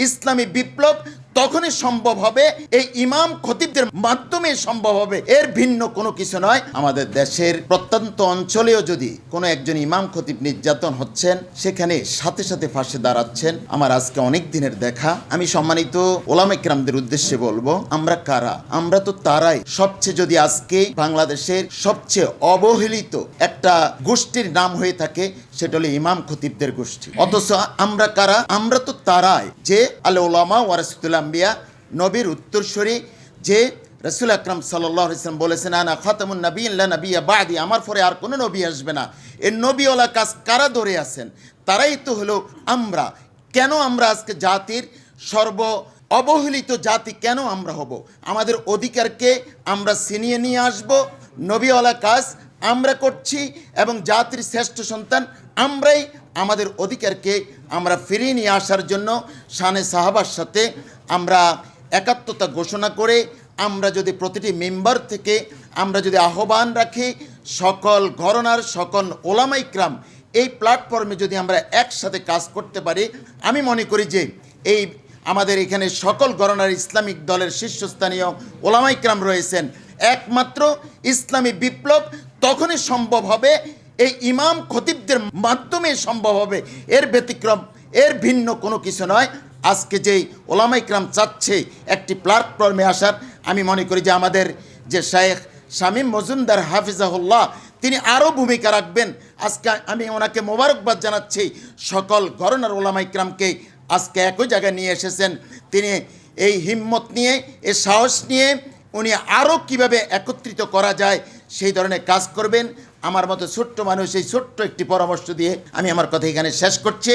ইসলামী বিপ্লব তখনই সম্ভব হবে এই ইমাম খতিবদের মাধ্যমে সম্ভব হবে, এর ভিন্ন কোনো কিছু নয়। আমাদের দেশের প্রত্যন্ত অঞ্চলেও যদি কোনো একজন ইমাম খতিব নির্যাতন হচ্ছেন, সেখানে সাথে সাথে ফাঁসে দাঁড়াচ্ছেন। আমার আজকে অনেক দিনের দেখা। আমি সম্মানিত ওলামা কিরামদের উদ্দেশ্যে বলবো, আমরা কারা? আমরা তো তারাই। সবচেয়ে যদি আজকে বাংলাদেশের সবচেয়ে অবহেলিত একটা গোষ্ঠীর নাম হয়ে থাকে, সেটা হলো ইমাম খতিবদের গোষ্ঠী। অথচ আমরা কারা? আমরা তো তারাই যে আল উলামা ওয়ারাসাতুল আম্বিয়া, নবীর উত্তরসূরি, যে রাসূল আকরাম সাল্লাল্লাহু আলাইহি ওয়াসাল্লাম বলেছেন, আনা খাতামুন নাবিয়্যিন লা নাবিয়্যা বা'দি, আমার পরে আর কোনো নবী আসবে না। এই নবীওয়ালা কাজ কারা ধরে আছেন? তারাই তো হলো আমরা। কেন আমরা আজকে জাতির সর্ব অবহেলিত জাতি কেন আমরা হব? আমাদের অধিকারকে আমরা ছিনিয়ে নিয়ে আসব। নবীওয়ালা কাজ আমরা করছি এবং জাতির শ্রেষ্ঠ সন্তান আমরাই। আমাদের অধিকারকে আমরা ফিরিয়ে নিয়ে আসার জন্য শানে সাহাবার সাথে আমরা একাত্মতা ঘোষণা করে আমরা যদি প্রতিটি মেম্বার থেকে আমরা যদি আহ্বান রাখি, সকল ঘরানার সকল ওলামা ইকরাম এই প্ল্যাটফর্মে যদি আমরা একসাথে কাজ করতে পারি, আমি মনে করি যে এই আমাদের এখানে সকল ঘরানার ইসলামিক দলের শীর্ষস্থানীয় ওলামা ইকরাম রয়েছেন। একমাত্র ইসলামী বিপ্লব তখনই সম্ভব হবে এই ইমাম খতিবদের মাধ্যমে সম্ভব হবে, এর ব্যতিক্রম, এর ভিন্ন কোনো কিছু নয়। আজকে যেই ওলামা ইকরাম চাচ্ছে একটি প্ল্যাটফর্মে আসার, আমি মনে করি যে আমাদের যে শায়েখ শামীম মজুমদার হাফিজাহুল্লাহ, তিনি আরও ভূমিকা রাখবেন। আজকে আমি ওনাকে মোবারকবাদ জানাচ্ছি। সকল ঘরানার ওলামা ইকরামকে আজকে একই জায়গায় নিয়ে এসেছেন। তিনি এই হিম্মত নিয়ে, এই সাহস নিয়ে উনি আরও কিভাবে একত্রিত করা যায় সেই ধরনের কাজ করবেন। আমার মতো ছোট্ট মানুষ এই ছোট্ট একটি পরামর্শ দিয়ে আমি আমার কথা এখানে শেষ করছি।